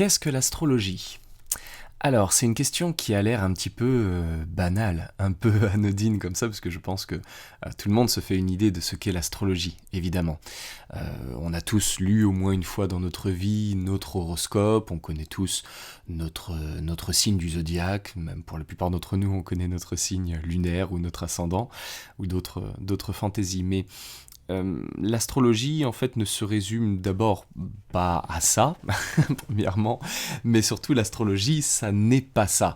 Qu'est-ce que l'astrologie? Alors, c'est une question qui a l'air un petit peu banale, un peu anodine comme ça, parce que je pense que tout le monde se fait une idée de ce qu'est l'astrologie, évidemment. On a tous lu au moins une fois dans notre vie notre horoscope, on connaît tous notre signe du zodiaque, même pour la plupart d'entre nous, on connaît notre signe lunaire ou notre ascendant, ou d'autres fantaisies. Mais l'astrologie, en fait, ne se résume d'abord pas à ça, premièrement, mais surtout l'astrologie, ça n'est pas ça.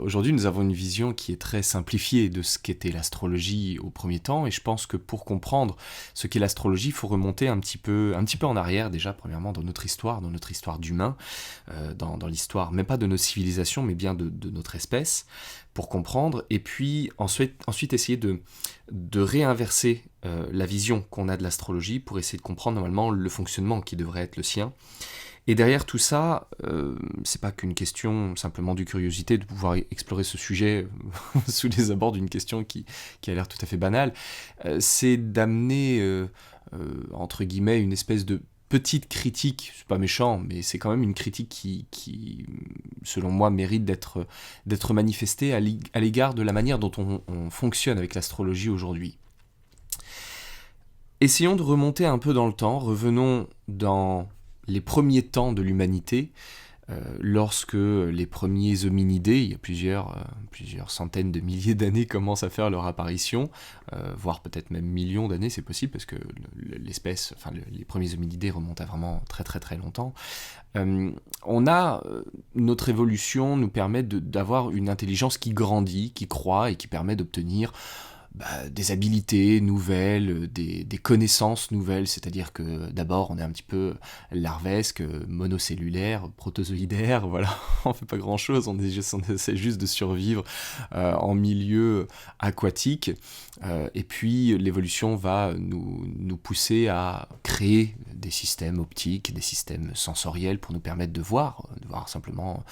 Aujourd'hui, nous avons une vision qui est très simplifiée de ce qu'était l'astrologie au premier temps, et je pense que pour comprendre ce qu'est l'astrologie, il faut remonter un petit peu en arrière déjà, premièrement, dans notre histoire d'humain, dans l'histoire, même pas de nos civilisations, mais bien de notre espèce, pour comprendre, et puis ensuite essayer de réinverser la vision qu'on a de l'astrologie pour essayer de comprendre normalement le fonctionnement qui devrait être le sien. Et derrière tout ça, c'est pas qu'une question simplement de curiosité de pouvoir explorer ce sujet sous les abords d'une question qui a l'air tout à fait banale, c'est d'amener, entre guillemets, une espèce de petite critique, c'est pas méchant, mais c'est quand même une critique qui selon moi, mérite d'être manifestée à l'égard de la manière dont on fonctionne avec l'astrologie aujourd'hui. Essayons de remonter un peu dans le temps, revenons dans les premiers temps de l'humanité, lorsque les premiers hominidés, il y a plusieurs centaines de milliers d'années, commencent à faire leur apparition, voire peut-être même millions d'années, c'est possible, parce que les premiers hominidés remontent à vraiment très très très longtemps. Notre évolution nous permet d'avoir une intelligence qui grandit, qui croît et qui permet d'obtenir des habilités nouvelles, des connaissances nouvelles, c'est-à-dire que d'abord on est un petit peu larvesque, monocellulaire, protozoïdaire, voilà, on fait pas grand-chose, on essaie juste de survivre en milieu aquatique, et puis l'évolution va nous pousser à créer des systèmes optiques, des systèmes sensoriels pour nous permettre de voir simplement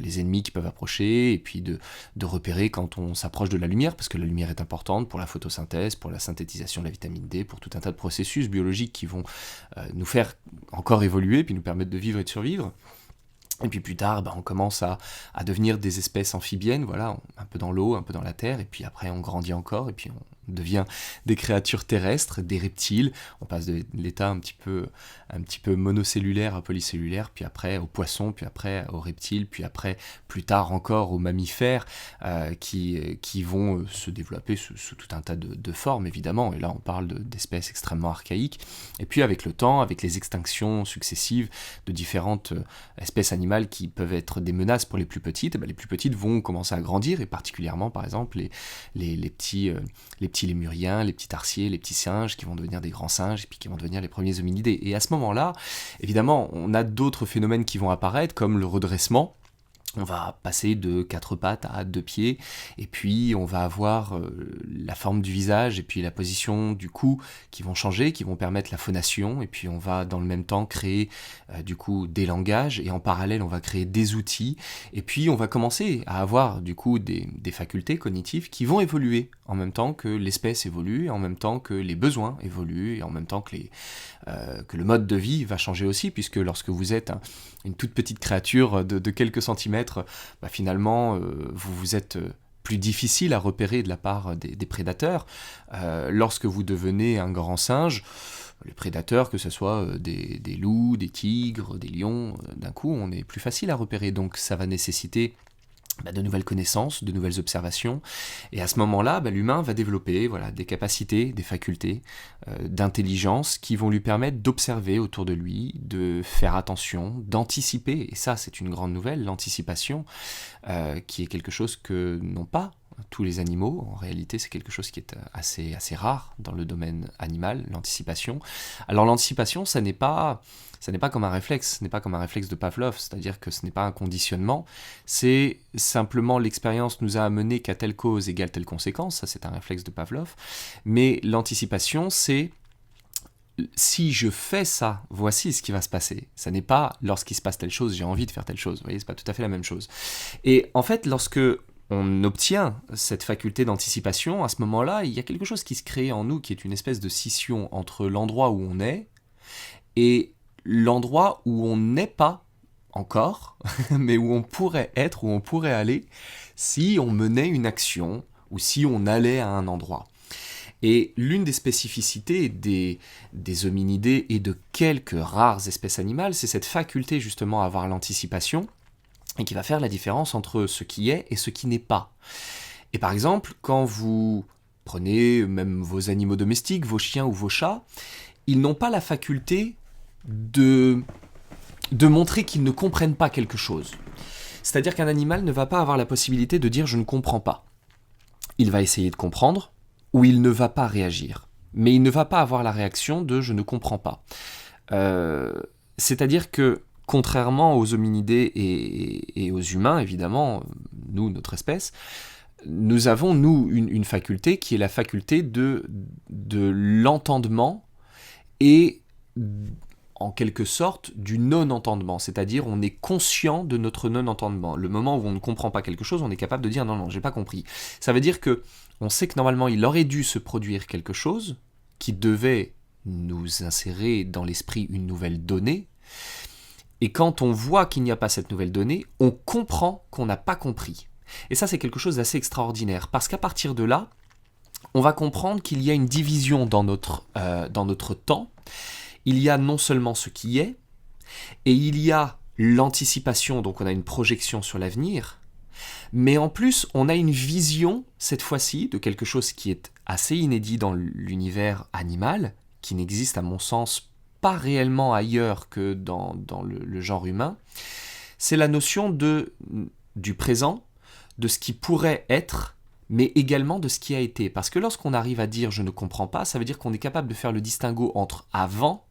les ennemis qui peuvent approcher, et puis de repérer quand on s'approche de la lumière, parce que la lumière est importante pour la photosynthèse, pour la synthétisation de la vitamine D, pour tout un tas de processus biologiques qui vont nous faire encore évoluer, puis nous permettre de vivre et de survivre. Et puis plus tard, on commence à devenir des espèces amphibiennes, voilà, un peu dans l'eau, un peu dans la terre, et puis après on grandit encore, et puis on devient des créatures terrestres, des reptiles, on passe de l'état un petit peu monocellulaire à polycellulaire, puis après aux poissons, puis après aux reptiles, puis après, plus tard encore aux mammifères, qui vont se développer sous tout un tas de formes, évidemment, et là on parle d'espèces extrêmement archaïques, et puis avec le temps, avec les extinctions successives de différentes espèces animales qui peuvent être des menaces pour les plus petites, les plus petites vont commencer à grandir, et particulièrement par exemple les petits lémuriens, les petits tarsiers, les petits singes qui vont devenir des grands singes et puis qui vont devenir les premiers hominidés. Et à ce moment-là, évidemment, on a d'autres phénomènes qui vont apparaître comme le redressement. On va passer de 4 pattes à 2 pieds, et puis on va avoir la forme du visage et puis la position du cou qui vont changer, qui vont permettre la phonation, et puis on va dans le même temps créer du coup des langages, et en parallèle on va créer des outils, et puis on va commencer à avoir du coup des facultés cognitives qui vont évoluer en même temps que l'espèce évolue, en même temps que les besoins évoluent, et en même temps que le mode de vie va changer aussi, puisque lorsque vous êtes une toute petite créature de quelques centimètres, finalement, vous êtes plus difficile à repérer de la part des prédateurs. Lorsque vous devenez un grand singe, les prédateurs, que ce soit des loups, des tigres, des lions, d'un coup, on est plus facile à repérer. Donc ça va nécessiter de nouvelles connaissances, de nouvelles observations, et à ce moment-là, l'humain va développer des capacités, des facultés d'intelligence qui vont lui permettre d'observer autour de lui, de faire attention, d'anticiper, et ça c'est une grande nouvelle, l'anticipation, qui est quelque chose que n'ont pas tous les animaux. En réalité, c'est quelque chose qui est assez rare dans le domaine animal, l'anticipation. Alors l'anticipation, ça n'est pas comme un réflexe, ce n'est pas comme un réflexe de Pavlov, c'est-à-dire que ce n'est pas un conditionnement, c'est simplement l'expérience nous a amené qu'à telle cause égale telle conséquence, ça c'est un réflexe de Pavlov, mais l'anticipation, c'est si je fais ça, voici ce qui va se passer. Ça n'est pas lorsqu'il se passe telle chose, j'ai envie de faire telle chose. Vous voyez, c'est pas tout à fait la même chose. Et en fait, lorsque on obtient cette faculté d'anticipation, à ce moment-là, il y a quelque chose qui se crée en nous, qui est une espèce de scission entre l'endroit où on est et l'endroit où on n'est pas encore, mais où on pourrait être, où on pourrait aller, si on menait une action, ou si on allait à un endroit. Et l'une des spécificités des hominidés et de quelques rares espèces animales, c'est cette faculté justement à avoir l'anticipation, et qui va faire la différence entre ce qui est et ce qui n'est pas. Et par exemple, quand vous prenez même vos animaux domestiques, vos chiens ou vos chats, ils n'ont pas la faculté de montrer qu'ils ne comprennent pas quelque chose. C'est-à-dire qu'un animal ne va pas avoir la possibilité de dire « je ne comprends pas ». Il va essayer de comprendre, ou il ne va pas réagir. Mais il ne va pas avoir la réaction de « je ne comprends pas ». C'est-à-dire que, contrairement aux hominidés et aux humains, évidemment, nous, notre espèce, nous avons, nous, une faculté qui est la faculté de l'entendement et, en quelque sorte, du non-entendement. C'est-à-dire, on est conscient de notre non-entendement. Le moment où on ne comprend pas quelque chose, on est capable de dire « non, j'ai pas compris ». Ça veut dire que on sait que normalement, il aurait dû se produire quelque chose qui devait nous insérer dans l'esprit une nouvelle donnée. Et quand on voit qu'il n'y a pas cette nouvelle donnée, on comprend qu'on n'a pas compris. Et ça, c'est quelque chose d'assez extraordinaire, parce qu'à partir de là, on va comprendre qu'il y a une division dans notre temps. Il y a non seulement ce qui est, et il y a l'anticipation, donc on a une projection sur l'avenir, mais en plus, on a une vision, cette fois-ci, de quelque chose qui est assez inédit dans l'univers animal, qui n'existe à mon sens pas réellement ailleurs que dans le genre humain. C'est la notion du présent, de ce qui pourrait être, mais également de ce qui a été. Parce que lorsqu'on arrive à dire « je ne comprends pas », ça veut dire qu'on est capable de faire le distinguo entre avant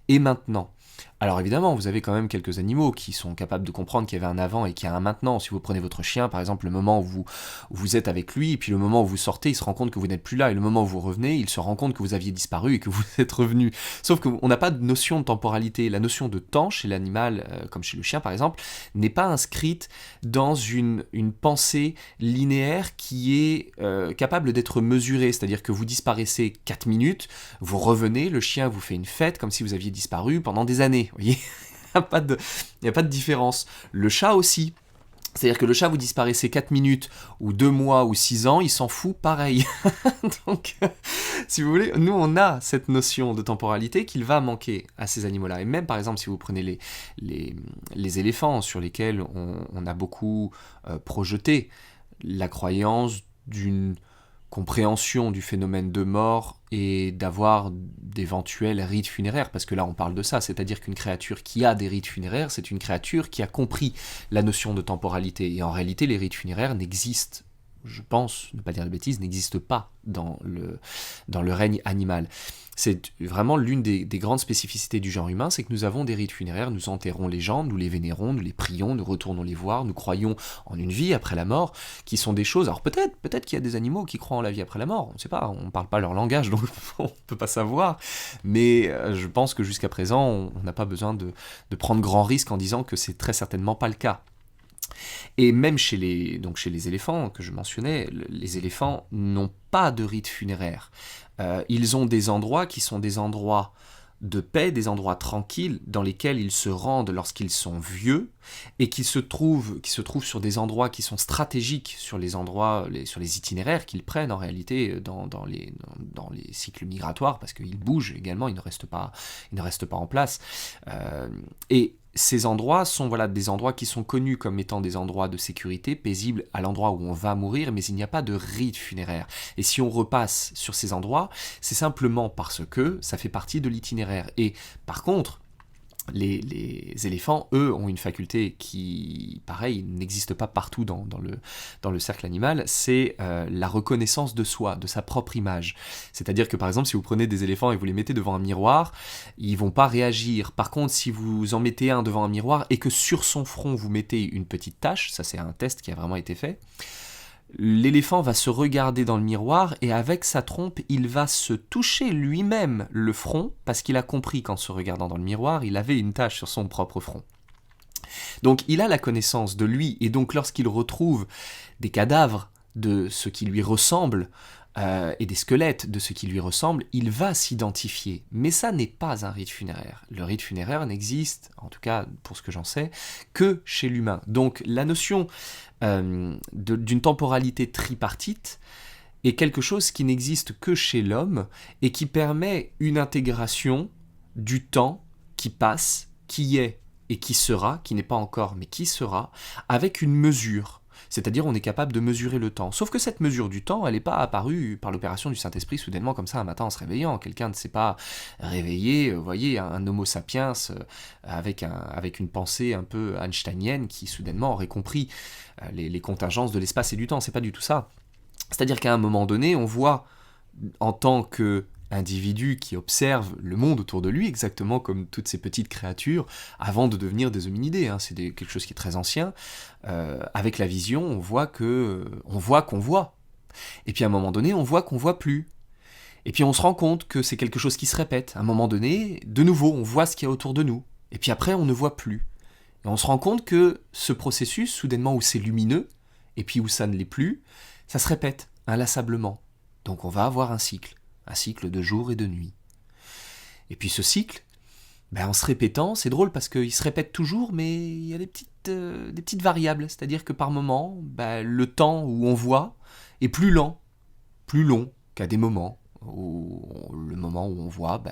et maintenant. Alors évidemment, vous avez quand même quelques animaux qui sont capables de comprendre qu'il y avait un avant et qu'il y a un maintenant. Si vous prenez votre chien, par exemple, le moment où vous êtes avec lui, et puis le moment où vous sortez, il se rend compte que vous n'êtes plus là, et le moment où vous revenez, il se rend compte que vous aviez disparu et que vous êtes revenu. Sauf qu'on n'a pas de notion de temporalité. La notion de temps, chez l'animal, comme chez le chien par exemple, n'est pas inscrite dans une pensée linéaire qui est capable d'être mesurée. C'est-à-dire que vous disparaissez 4 minutes, vous revenez, le chien vous fait une fête comme si vous aviez disparu pendant des années. Vous voyez, il n'y a pas de différence. Le chat aussi. C'est-à-dire que le chat, vous disparaissez 4 minutes, ou 2 mois, ou 6 ans, il s'en fout pareil. Donc, si vous voulez, nous, on a cette notion de temporalité qu'il va manquer à ces animaux-là. Et même, par exemple, si vous prenez les éléphants, sur lesquels on a beaucoup projeté la croyance d'une compréhension du phénomène de mort et d'avoir d'éventuels rites funéraires, parce que là on parle de ça, c'est-à-dire qu'une créature qui a des rites funéraires, c'est une créature qui a compris la notion de temporalité, et en réalité les rites funéraires n'existent, je pense, ne pas dire de bêtises, n'existent pas dans le règne animal. C'est vraiment l'une des grandes spécificités du genre humain, c'est que nous avons des rites funéraires, nous enterrons les gens, nous les vénérons, nous les prions, nous retournons les voir, nous croyons en une vie après la mort, qui sont des choses... Alors peut-être qu'il y a des animaux qui croient en la vie après la mort, on ne sait pas, on ne parle pas leur langage, donc on ne peut pas savoir, mais je pense que jusqu'à présent, on n'a pas besoin de prendre grand risque en disant que c'est très certainement pas le cas. Et même chez les éléphants que je mentionnais, les éléphants n'ont pas de rite funéraire. Ils ont des endroits qui sont des endroits de paix, des endroits tranquilles dans lesquels ils se rendent lorsqu'ils sont vieux et qui se trouvent sur des endroits qui sont stratégiques sur les itinéraires qu'ils prennent en réalité dans les cycles migratoires, parce qu'ils bougent également, ils ne restent pas en place. Et ces endroits sont des endroits qui sont connus comme étant des endroits de sécurité, paisibles, à l'endroit où on va mourir, mais il n'y a pas de rite funéraire. Et si on repasse sur ces endroits, c'est simplement parce que ça fait partie de l'itinéraire. Et par contre, les éléphants, eux, ont une faculté qui, pareil, n'existe pas partout dans le cercle animal, c'est la reconnaissance de soi, de sa propre image. C'est-à-dire que, par exemple, si vous prenez des éléphants et vous les mettez devant un miroir, ils vont pas réagir. Par contre, si vous en mettez un devant un miroir et que sur son front, vous mettez une petite tache, ça c'est un test qui a vraiment été fait, l'éléphant va se regarder dans le miroir et avec sa trompe, il va se toucher lui-même le front parce qu'il a compris qu'en se regardant dans le miroir, il avait une tache sur son propre front. Donc il a la connaissance de lui et donc lorsqu'il retrouve des cadavres de ce qui lui ressemble et des squelettes de ce qui lui ressemble, il va s'identifier. Mais ça n'est pas un rite funéraire. Le rite funéraire n'existe, en tout cas pour ce que j'en sais, que chez l'humain. Donc la notion d'une temporalité tripartite est quelque chose qui n'existe que chez l'homme et qui permet une intégration du temps qui passe, qui est et qui sera, qui n'est pas encore mais qui sera, avec une mesure. C'est-à-dire on est capable de mesurer le temps. Sauf que cette mesure du temps, elle n'est pas apparue par l'opération du Saint-Esprit soudainement comme ça un matin en se réveillant. Quelqu'un ne s'est pas réveillé, vous voyez, un homo sapiens avec une pensée un peu einsteinienne qui soudainement aurait compris les contingences de l'espace et du temps. C'est pas du tout ça. C'est-à-dire qu'à un moment donné, on voit en tant que individu qui observe le monde autour de lui, exactement comme toutes ces petites créatures, avant de devenir des hominidés. C'est quelque chose qui est très ancien. Avec la vision, on voit qu'on voit. Et puis à un moment donné, on voit qu'on voit plus. Et puis on se rend compte que c'est quelque chose qui se répète. À un moment donné, de nouveau, on voit ce qu'il y a autour de nous. Et puis après, on ne voit plus. Et on se rend compte que ce processus, soudainement où c'est lumineux, et puis où ça ne l'est plus, ça se répète inlassablement. Donc on va avoir un cycle de jour et de nuit. Et puis ce cycle, en se répétant, c'est drôle parce qu'il se répète toujours, mais il y a des petites variables. C'est-à-dire que par moment, le temps où on voit est plus long qu'à des moments où le moment où on voit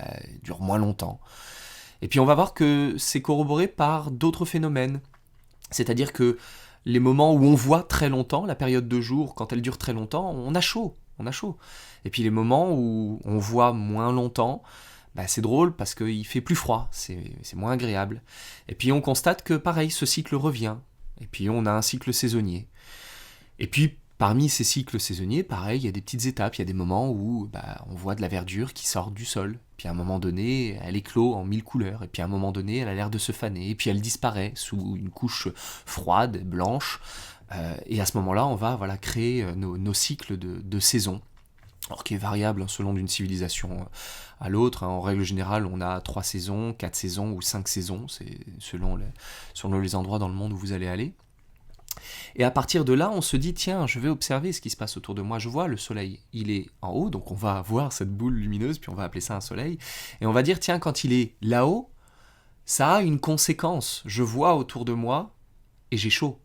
dure moins longtemps. Et puis on va voir que c'est corroboré par d'autres phénomènes. C'est-à-dire que les moments où on voit très longtemps, la période de jour, quand elle dure très longtemps, on a chaud. Et puis les moments où on voit moins longtemps, c'est drôle parce qu'il fait plus froid, c'est moins agréable. Et puis on constate que pareil, ce cycle revient. Et puis on a un cycle saisonnier. Et puis parmi ces cycles saisonniers, pareil, il y a des petites étapes, il y a des moments où on voit de la verdure qui sort du sol. Puis à un moment donné, elle éclot en 1000 couleurs. Et puis à un moment donné, elle a l'air de se faner. Et puis elle disparaît sous une couche froide, blanche. Et à ce moment-là, on va créer nos cycles de saison. Alors qui est variable selon d'une civilisation à l'autre. En règle générale, on a 3 saisons, 4 saisons ou 5 saisons. C'est selon les endroits dans le monde où vous allez aller. Et à partir de là, on se dit, tiens, je vais observer ce qui se passe autour de moi. Je vois le soleil, il est en haut, donc on va voir cette boule lumineuse, puis on va appeler ça un soleil. Et on va dire, tiens, quand il est là-haut, ça a une conséquence. Je vois autour de moi et j'ai chaud.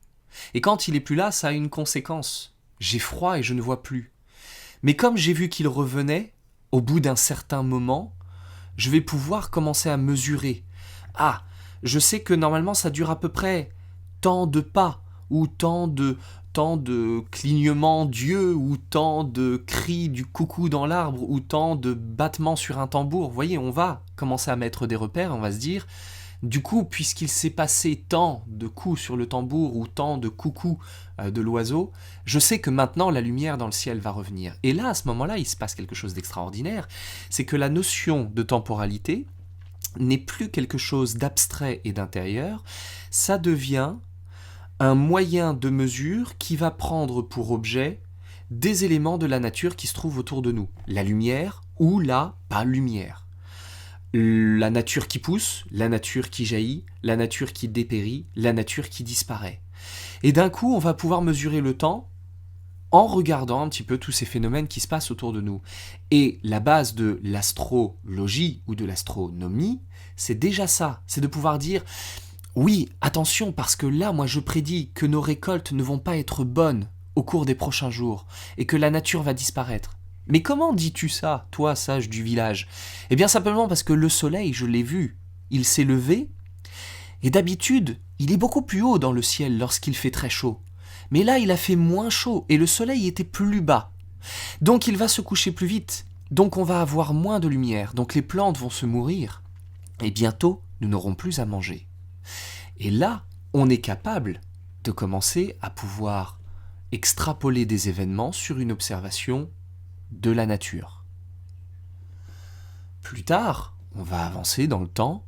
Et quand il est plus là, ça a une conséquence. J'ai froid et je ne vois plus. Mais comme j'ai vu qu'il revenait, au bout d'un certain moment, je vais pouvoir commencer à mesurer. Ah, je sais que normalement ça dure à peu près tant de pas, ou tant de clignements d'yeux, ou tant de cris du coucou dans l'arbre, ou tant de battements sur un tambour. Vous voyez, on va commencer à mettre des repères, on va se dire... Du coup, puisqu'il s'est passé tant de coups sur le tambour ou tant de coucous de l'oiseau, je sais que maintenant la lumière dans le ciel va revenir. Et là, à ce moment-là, il se passe quelque chose d'extraordinaire, c'est que la notion de temporalité n'est plus quelque chose d'abstrait et d'intérieur, ça devient un moyen de mesure qui va prendre pour objet des éléments de la nature qui se trouvent autour de nous. La lumière ou la pas lumière. La nature qui pousse, la nature qui jaillit, la nature qui dépérit, la nature qui disparaît. Et d'un coup, on va pouvoir mesurer le temps en regardant un petit peu tous ces phénomènes qui se passent autour de nous. Et la base de l'astrologie ou de l'astronomie, c'est déjà ça, c'est de pouvoir dire oui, attention, parce que là, moi je prédis que nos récoltes ne vont pas être bonnes au cours des prochains jours et que la nature va disparaître. Mais comment dis-tu ça, toi, sage du village ? Eh bien simplement parce que le soleil, je l'ai vu, il s'est levé, et d'habitude, il est beaucoup plus haut dans le ciel lorsqu'il fait très chaud. Mais là, il a fait moins chaud, et le soleil était plus bas. Donc il va se coucher plus vite, donc on va avoir moins de lumière, donc les plantes vont se mourir, et bientôt, nous n'aurons plus à manger. Et là, on est capable de commencer à pouvoir extrapoler des événements sur une observation de la nature. Plus tard, on va avancer dans le temps,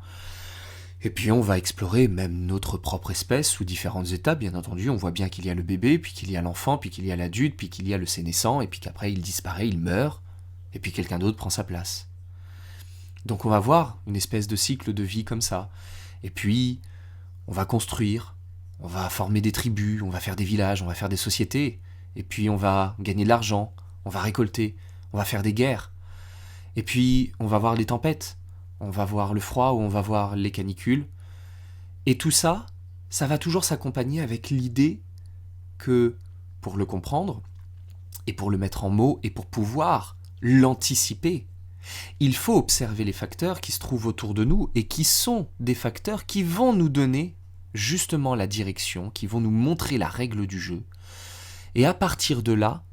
et puis on va explorer même notre propre espèce sous différentes étapes, bien entendu. On voit bien qu'il y a le bébé, puis qu'il y a l'enfant, puis qu'il y a l'adulte, puis qu'il y a le sénescent, et puis qu'après il disparaît, il meurt, et puis quelqu'un d'autre prend sa place. Donc on va voir une espèce de cycle de vie comme ça. Et puis, on va construire, on va former des tribus, on va faire des villages, on va faire des sociétés, et puis on va gagner de l'argent, on va récolter, on va faire des guerres. Et puis, on va voir les tempêtes, on va voir le froid ou on va voir les canicules. Et tout ça, ça va toujours s'accompagner avec l'idée que, pour le comprendre, et pour le mettre en mots, et pour pouvoir l'anticiper, il faut observer les facteurs qui se trouvent autour de nous et qui sont des facteurs qui vont nous donner justement la direction, qui vont nous montrer la règle du jeu. Et à partir de là,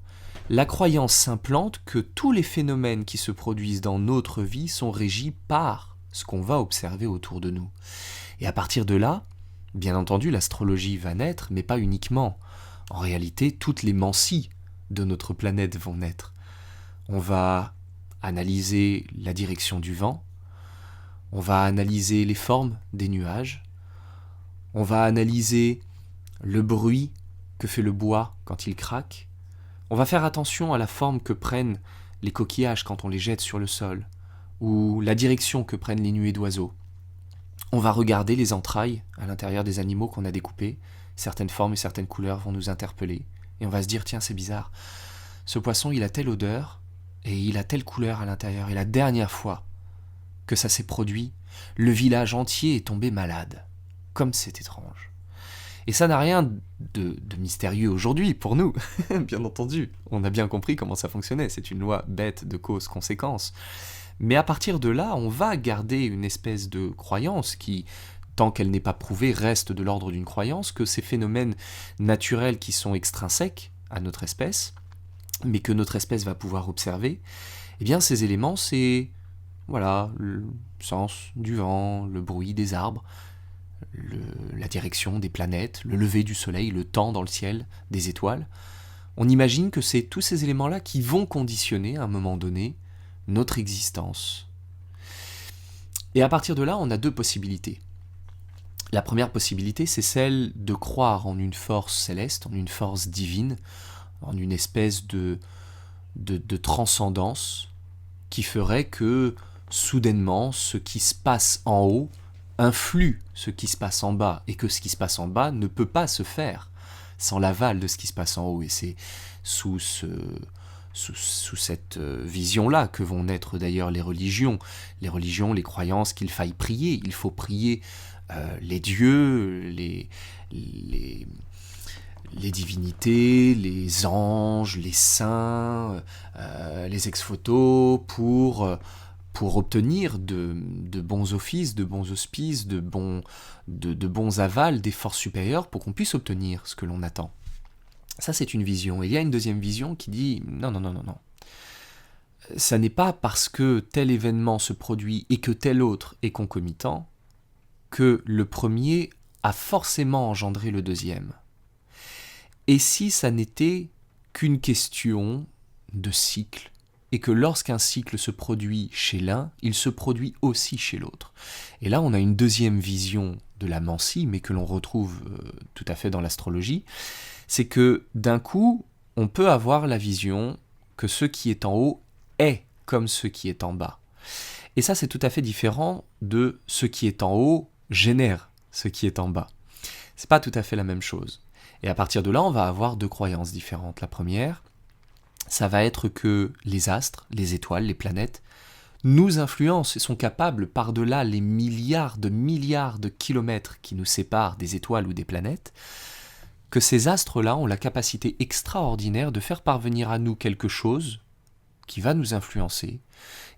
la croyance s'implante que tous les phénomènes qui se produisent dans notre vie sont régis par ce qu'on va observer autour de nous. Et à partir de là, bien entendu, l'astrologie va naître, mais pas uniquement. En réalité, toutes les mancies de notre planète vont naître. On va analyser la direction du vent, on va analyser les formes des nuages, on va analyser le bruit que fait le bois quand il craque, on va faire attention à la forme que prennent les coquillages quand on les jette sur le sol, ou la direction que prennent les nuées d'oiseaux. On va regarder les entrailles à l'intérieur des animaux qu'on a découpés, certaines formes et certaines couleurs vont nous interpeller, et on va se dire, tiens, c'est bizarre, ce poisson il a telle odeur, et il a telle couleur à l'intérieur, et la dernière fois que ça s'est produit, le village entier est tombé malade. Comme c'est étrange. Et ça n'a rien de mystérieux aujourd'hui pour nous, bien entendu. On a bien compris comment ça fonctionnait, c'est une loi bête de cause-conséquence. Mais à partir de là, on va garder une espèce de croyance qui, tant qu'elle n'est pas prouvée, reste de l'ordre d'une croyance, que ces phénomènes naturels qui sont extrinsèques à notre espèce, mais que notre espèce va pouvoir observer, eh bien ces éléments, c'est voilà, le sens du vent, le bruit des arbres, la direction des planètes, le lever du soleil, le temps dans le ciel, des étoiles. On imagine que c'est tous ces éléments-là qui vont conditionner, à un moment donné, notre existence. Et à partir de là, on a deux possibilités. La première possibilité, c'est celle de croire en une force céleste, en une force divine, en une espèce de transcendance qui ferait que, soudainement, ce qui se passe en haut influe ce qui se passe en bas, et que ce qui se passe en bas ne peut pas se faire sans l'aval de ce qui se passe en haut. Et c'est sous cette vision-là que vont naître d'ailleurs les religions, les croyances qu'il faille prier. Il faut prier les dieux, les divinités, les anges, les saints, les ex-voto pour obtenir de bons offices, de bons auspices, de bons avals des forces supérieures pour qu'on puisse obtenir ce que l'on attend. Ça, c'est une vision. Et il y a une deuxième vision qui dit non. Ça n'est pas parce que tel événement se produit et que tel autre est concomitant que le premier a forcément engendré le deuxième. Et si ça n'était qu'une question de cycle, et que lorsqu'un cycle se produit chez l'un, il se produit aussi chez l'autre. Et là, on a une deuxième vision de la mancie, mais que l'on retrouve tout à fait dans l'astrologie, c'est que d'un coup, on peut avoir la vision que ce qui est en haut est comme ce qui est en bas. Et ça, c'est tout à fait différent de ce qui est en haut génère ce qui est en bas. C'est pas tout à fait la même chose. Et à partir de là, on va avoir deux croyances différentes. La première, ça va être que les astres, les étoiles, les planètes, nous influencent et sont capables, par-delà les milliards de kilomètres qui nous séparent des étoiles ou des planètes, que ces astres-là ont la capacité extraordinaire de faire parvenir à nous quelque chose qui va nous influencer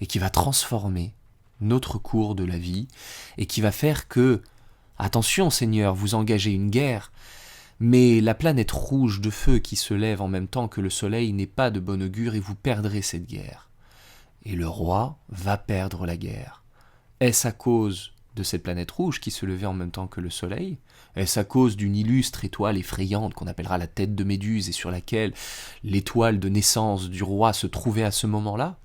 et qui va transformer notre cours de la vie et qui va faire que, attention Seigneur, vous engagez une guerre, mais la planète rouge de feu qui se lève en même temps que le soleil n'est pas de bon augure et vous perdrez cette guerre. Et le roi va perdre la guerre. Est-ce à cause de cette planète rouge qui se levait en même temps que le soleil ? Est-ce à cause d'une illustre étoile effrayante qu'on appellera la tête de Méduse et sur laquelle l'étoile de naissance du roi se trouvait à ce moment-là ?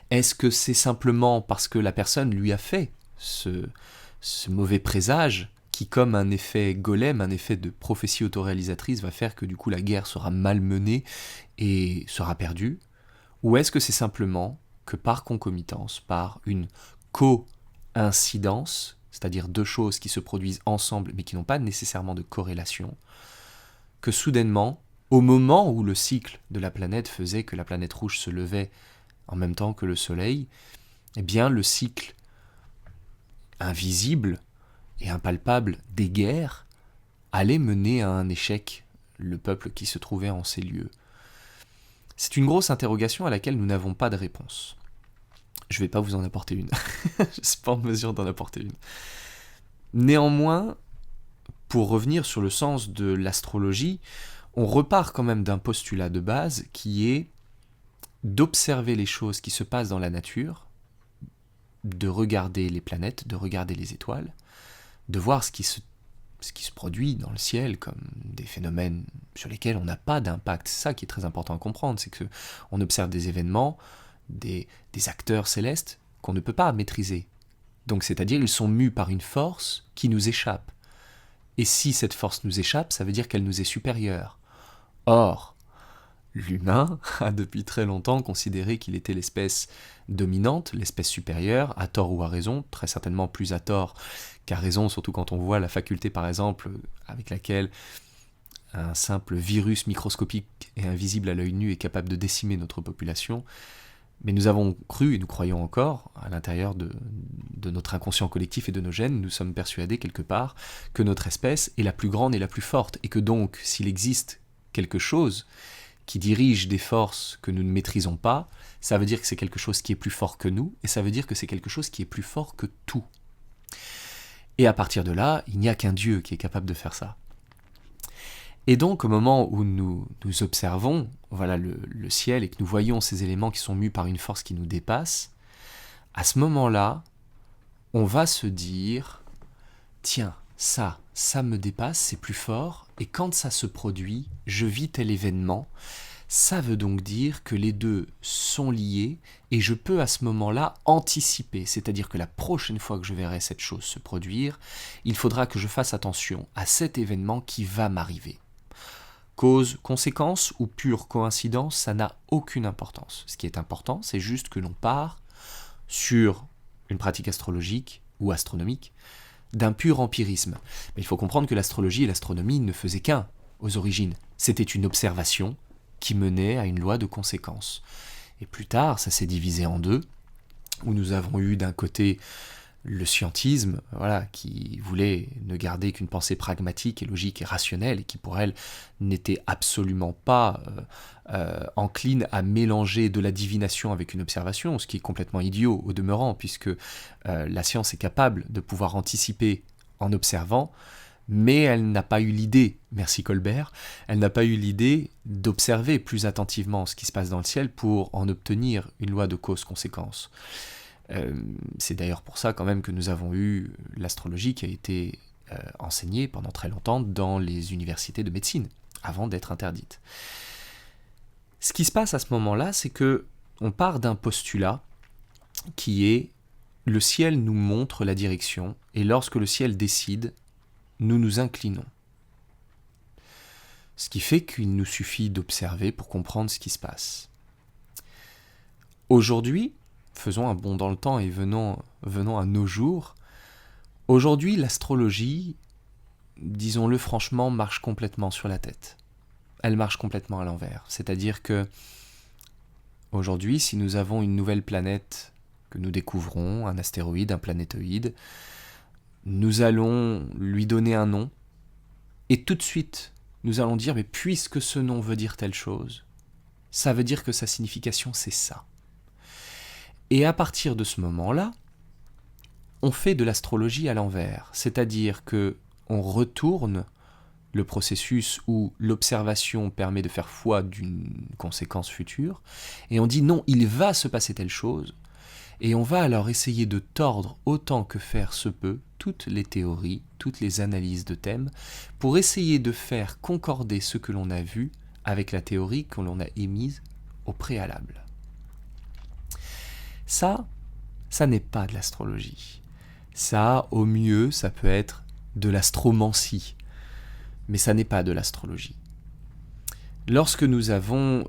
Est-ce que c'est simplement parce que la personne lui a fait ce mauvais présage qui, comme un effet golem, un effet de prophétie autoréalisatrice, va faire que du coup la guerre sera mal menée et sera perdue ? Ou est-ce que c'est simplement que par concomitance, par une coïncidence, c'est-à-dire deux choses qui se produisent ensemble mais qui n'ont pas nécessairement de corrélation, que soudainement Au moment où le cycle de la planète faisait que la planète rouge se levait en même temps que le Soleil, eh bien le cycle invisible et impalpable des guerres allait mener à un échec le peuple qui se trouvait en ces lieux. C'est une grosse interrogation à laquelle nous n'avons pas de réponse. Je ne vais pas vous en apporter une. Je ne suis pas en mesure d'en apporter une. Néanmoins, pour revenir sur le sens de l'astrologie, on repart quand même d'un postulat de base qui est d'observer les choses qui se passent dans la nature, de regarder les planètes, de regarder les étoiles, de voir ce qui se produit dans le ciel comme des phénomènes sur lesquels on n'a pas d'impact. C'est ça qui est très important à comprendre, c'est qu'on observe des événements, des acteurs célestes qu'on ne peut pas maîtriser. Donc c'est-à-dire ils sont mus par une force qui nous échappe. Et si cette force nous échappe, ça veut dire qu'elle nous est supérieure. Or, l'humain a depuis très longtemps considéré qu'il était l'espèce dominante, l'espèce supérieure, à tort ou à raison, très certainement plus à tort qu'à raison, surtout quand on voit la faculté par exemple avec laquelle un simple virus microscopique et invisible à l'œil nu est capable de décimer notre population. Mais nous avons cru, et nous croyons encore, à l'intérieur de notre inconscient collectif et de nos gènes, nous sommes persuadés quelque part que notre espèce est la plus grande et la plus forte, et que donc, s'il existe quelque chose qui dirige des forces que nous ne maîtrisons pas, ça veut dire que c'est quelque chose qui est plus fort que nous, et ça veut dire que c'est quelque chose qui est plus fort que tout. Et à partir de là, il n'y a qu'un Dieu qui est capable de faire ça. Et donc, au moment où nous observons voilà, le ciel et que nous voyons ces éléments qui sont mus par une force qui nous dépasse, à ce moment-là, on va se dire « Tiens, ça me dépasse, c'est plus fort, et quand ça se produit, je vis tel événement, ça veut donc dire que les deux sont liés, et je peux à ce moment-là anticiper, c'est-à-dire que la prochaine fois que je verrai cette chose se produire, il faudra que je fasse attention à cet événement qui va m'arriver. » Cause, conséquence ou pure coïncidence, ça n'a aucune importance. Ce qui est important, c'est juste que l'on part sur une pratique astrologique ou astronomique d'un pur empirisme. Mais il faut comprendre que l'astrologie et l'astronomie ne faisaient qu'un aux origines. C'était une observation qui menait à une loi de conséquence. Et plus tard, ça s'est divisé en deux, où nous avons eu d'un côté le scientisme, voilà, qui voulait ne garder qu'une pensée pragmatique et logique et rationnelle, et qui pour elle n'était absolument pas encline à mélanger de la divination avec une observation, ce qui est complètement idiot au demeurant, puisque la science est capable de pouvoir anticiper en observant, mais elle n'a pas eu l'idée, merci Colbert, elle n'a pas eu l'idée d'observer plus attentivement ce qui se passe dans le ciel pour en obtenir une loi de cause-conséquence. C'est d'ailleurs pour ça quand même que nous avons eu l'astrologie qui a été enseignée pendant très longtemps dans les universités de médecine, avant d'être interdite. Ce qui se passe à ce moment-là, c'est que on part d'un postulat qui est le ciel nous montre la direction, et lorsque le ciel décide, nous nous inclinons. Ce qui fait qu'il nous suffit d'observer pour comprendre ce qui se passe. Aujourd'hui, faisons un bond dans le temps et venons à nos jours. Aujourd'hui, l'astrologie, disons-le franchement, marche complètement sur la tête. Elle marche complètement à l'envers. C'est-à-dire que, aujourd'hui, si nous avons une nouvelle planète que nous découvrons, un astéroïde, un planétoïde, nous allons lui donner un nom, et tout de suite, nous allons dire, mais puisque ce nom veut dire telle chose, ça veut dire que sa signification, c'est ça. Et à partir de ce moment-là, on fait de l'astrologie à l'envers, c'est-à-dire que on retourne le processus où l'observation permet de faire foi d'une conséquence future, et on dit non, il va se passer telle chose, et on va alors essayer de tordre autant que faire se peut toutes les théories, toutes les analyses de thèmes, pour essayer de faire concorder ce que l'on a vu avec la théorie que l'on a émise au préalable. Ça n'est pas de l'astrologie. Ça, au mieux, ça peut être de l'astromancie, mais ça n'est pas de l'astrologie. Lorsque nous avons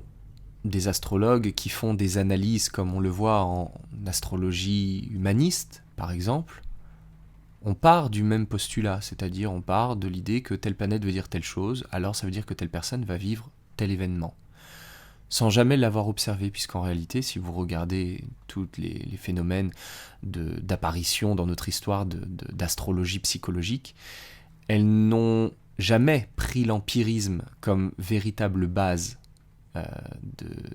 des astrologues qui font des analyses, comme on le voit en astrologie humaniste, par exemple, on part du même postulat, c'est-à-dire on part de l'idée que telle planète veut dire telle chose, alors ça veut dire que telle personne va vivre tel événement, sans jamais l'avoir observé, puisqu'en réalité, si vous regardez tous les phénomènes d'apparition dans notre histoire d'astrologie psychologique, elles n'ont jamais pris l'empirisme comme véritable base euh,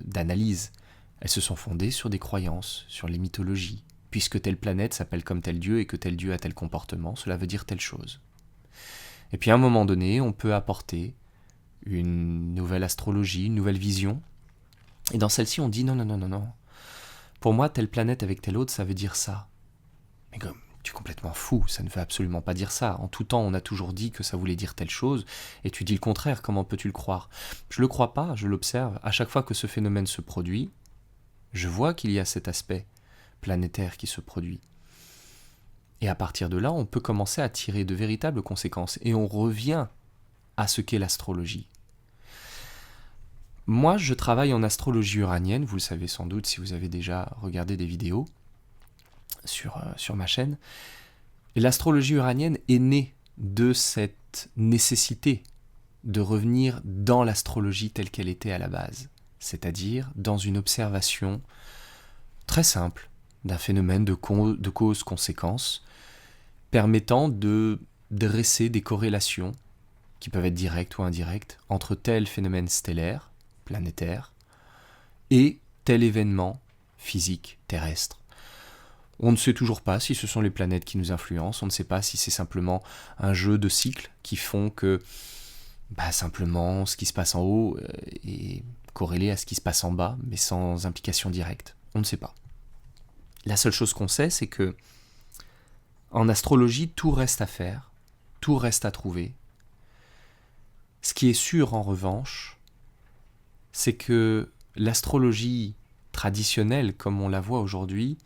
d'analyse. Elles se sont fondées sur des croyances, sur les mythologies. Puisque telle planète s'appelle comme tel dieu et que tel dieu a tel comportement, cela veut dire telle chose. Et puis à un moment donné, on peut apporter une nouvelle astrologie, une nouvelle vision. Et dans celle-ci, on dit non, non, non, non, non. Pour moi, telle planète avec telle autre, ça veut dire ça. Mais comme tu es complètement fou, ça ne veut absolument pas dire ça. En tout temps, on a toujours dit que ça voulait dire telle chose, et tu dis le contraire, comment peux-tu le croire? Je ne le crois pas, je l'observe. À chaque fois que ce phénomène se produit, je vois qu'il y a cet aspect planétaire qui se produit. Et à partir de là, on peut commencer à tirer de véritables conséquences. Et on revient à ce qu'est l'astrologie. Moi, je travaille en astrologie uranienne, vous le savez sans doute si vous avez déjà regardé des vidéos sur ma chaîne. Et l'astrologie uranienne est née de cette nécessité de revenir dans l'astrologie telle qu'elle était à la base, c'est-à-dire dans une observation très simple d'un phénomène de cause-conséquence, permettant de dresser des corrélations, qui peuvent être directes ou indirectes, entre tel phénomène stellaire, planétaire, et tel événement physique, terrestre. On ne sait toujours pas si ce sont les planètes qui nous influencent, on ne sait pas si c'est simplement un jeu de cycles qui font que simplement ce qui se passe en haut est corrélé à ce qui se passe en bas, mais sans implication directe. On ne sait pas. La seule chose qu'on sait, c'est que en astrologie, tout reste à faire, tout reste à trouver. Ce qui est sûr, en revanche, c'est que l'astrologie traditionnelle, comme on la voit aujourd'hui,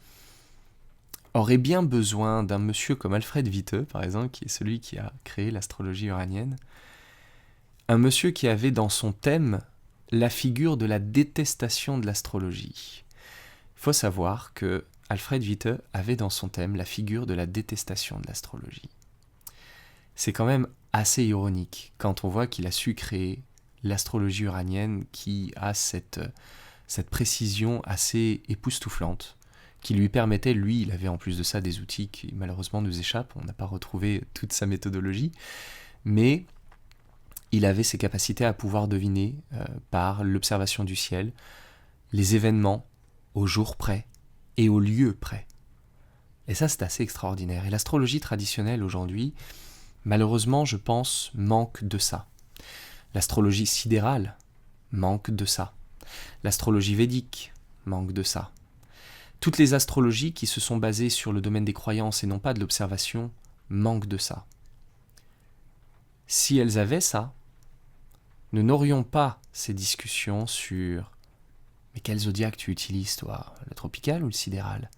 aurait bien besoin d'un monsieur comme Alfred Witte, par exemple, qui est celui qui a créé l'astrologie uranienne, un monsieur qui avait dans son thème la figure de la détestation de l'astrologie. Il faut savoir que Alfred Witte avait dans son thème la figure de la détestation de l'astrologie. C'est quand même assez ironique quand on voit qu'il a su créer l'astrologie uranienne qui a cette précision assez époustouflante, qui lui permettait, lui, il avait en plus de ça des outils qui malheureusement nous échappent, on n'a pas retrouvé toute sa méthodologie, mais il avait ses capacités à pouvoir deviner par l'observation du ciel les événements au jour près et au lieu près. Et ça, c'est assez extraordinaire. Et l'astrologie traditionnelle aujourd'hui, malheureusement, je pense, manque de ça. L'astrologie sidérale manque de ça. L'astrologie védique manque de ça. Toutes les astrologies qui se sont basées sur le domaine des croyances et non pas de l'observation manquent de ça. Si elles avaient ça, nous n'aurions pas ces discussions sur « mais quel zodiaque tu utilises, toi, le tropical ou le sidéral ?»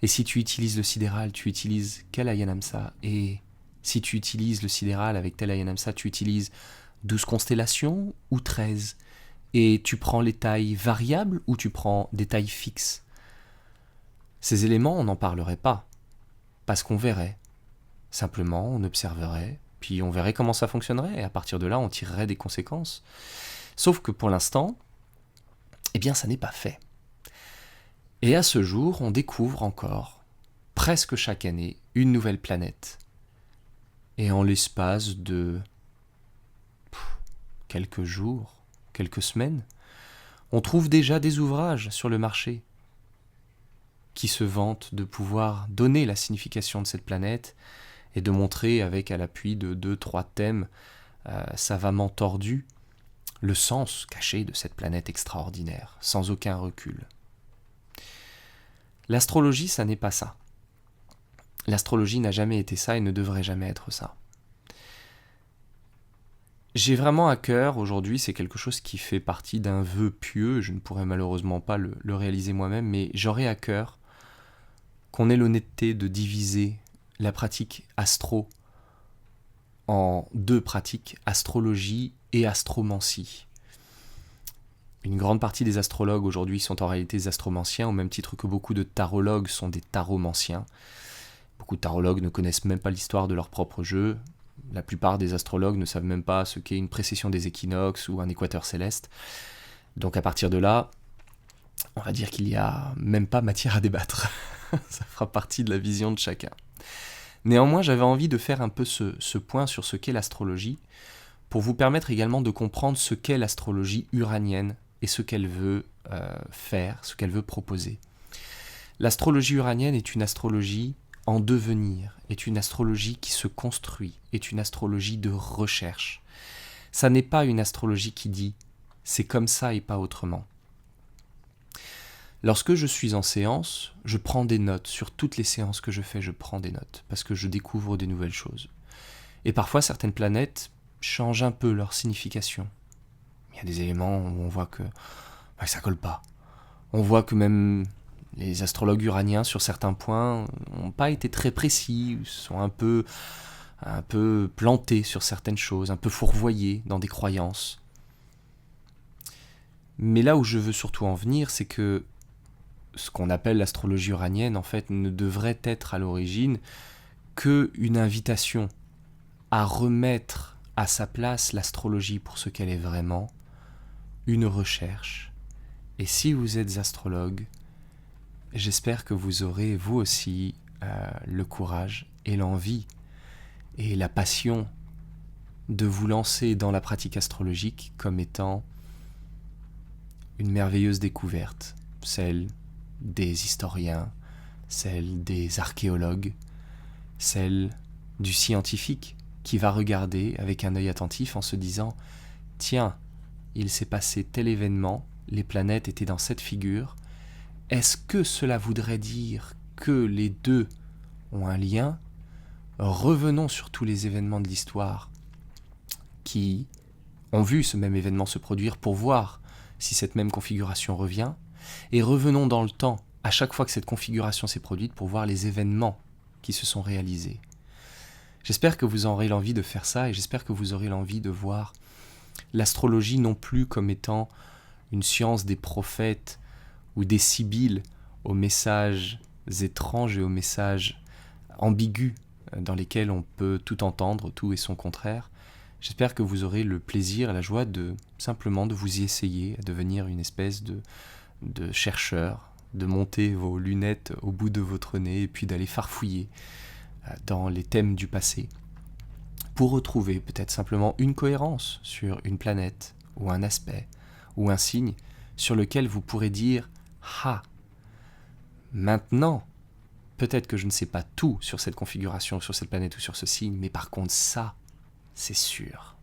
Et si tu utilises le sidéral, tu utilises quel Ayanamsa? Et si tu utilises le sidéral avec tel Ayanamsa, tu utilises 12 constellations ou 13? Et tu prends les tailles variables ou tu prends des tailles fixes? Ces éléments, on n'en parlerait pas, parce qu'on verrait. Simplement, on observerait, puis on verrait comment ça fonctionnerait, et à partir de là, on tirerait des conséquences. Sauf que pour l'instant, eh bien, ça n'est pas fait. Et à ce jour, on découvre encore, presque chaque année, une nouvelle planète. Et en l'espace de quelques jours, quelques semaines, on trouve déjà des ouvrages sur le marché qui se vantent de pouvoir donner la signification de cette planète et de montrer avec à l'appui de 2-3 thèmes savamment tordus le sens caché de cette planète extraordinaire, sans aucun recul. L'astrologie, ça n'est pas ça. L'astrologie n'a jamais été ça et ne devrait jamais être ça. J'ai vraiment à cœur, aujourd'hui, c'est quelque chose qui fait partie d'un vœu pieux, je ne pourrais malheureusement pas le réaliser moi-même, mais j'aurais à cœur qu'on ait l'honnêteté de diviser la pratique astro en 2 pratiques, astrologie et astromancie. Une grande partie des astrologues aujourd'hui sont en réalité des astromanciens, au même titre que beaucoup de tarologues sont des taromanciens. Beaucoup de tarologues ne connaissent même pas l'histoire de leur propre jeu. La plupart des astrologues ne savent même pas ce qu'est une précession des équinoxes ou un équateur céleste. Donc à partir de là, on va dire qu'il n'y a même pas matière à débattre. Ça fera partie de la vision de chacun. Néanmoins, j'avais envie de faire un peu ce point sur ce qu'est l'astrologie, pour vous permettre également de comprendre ce qu'est l'astrologie uranienne et ce qu'elle veut faire, ce qu'elle veut proposer. L'astrologie uranienne est une astrologie en devenir, est une astrologie qui se construit, est une astrologie de recherche. Ça n'est pas une astrologie qui dit « c'est comme ça et pas autrement ». Lorsque je suis en séance, je prends des notes. Sur toutes les séances que je fais, je prends des notes, parce que je découvre des nouvelles choses. Et parfois, certaines planètes changent un peu leur signification. Il y a des éléments où on voit que ça colle pas. On voit que même les astrologues uraniens, sur certains points, n'ont pas été très précis, sont un peu plantés sur certaines choses, un peu fourvoyés dans des croyances. Mais là où je veux surtout en venir, c'est que ce qu'on appelle l'astrologie uranienne, en fait, ne devrait être à l'origine qu'une invitation à remettre à sa place l'astrologie pour ce qu'elle est vraiment, une recherche. Et si vous êtes astrologue, j'espère que vous aurez, vous aussi, le courage et l'envie et la passion de vous lancer dans la pratique astrologique comme étant une merveilleuse découverte, celle des historiens, celle des archéologues, celle du scientifique qui va regarder avec un œil attentif en se disant « Tiens, il s'est passé tel événement, les planètes étaient dans cette figure, est-ce que cela voudrait dire que les deux ont un lien ? Revenons sur tous les événements de l'histoire qui ont vu ce même événement se produire pour voir si cette même configuration revient, et revenons dans le temps, à chaque fois que cette configuration s'est produite, pour voir les événements qui se sont réalisés. » J'espère que vous aurez l'envie de faire ça, et j'espère que vous aurez l'envie de voir l'astrologie non plus comme étant une science des prophètes ou des sibylles aux messages étranges et aux messages ambigus dans lesquels on peut tout entendre, tout et son contraire. J'espère que vous aurez le plaisir et la joie de simplement de vous y essayer, à devenir une espèce de chercheur, de monter vos lunettes au bout de votre nez et puis d'aller farfouiller dans les thèmes du passé pour retrouver peut-être simplement une cohérence sur une planète ou un aspect ou un signe sur lequel vous pourrez dire « Ah, maintenant, peut-être que je ne sais pas tout sur cette configuration, sur cette planète ou sur ce signe, mais par contre ça, c'est sûr. »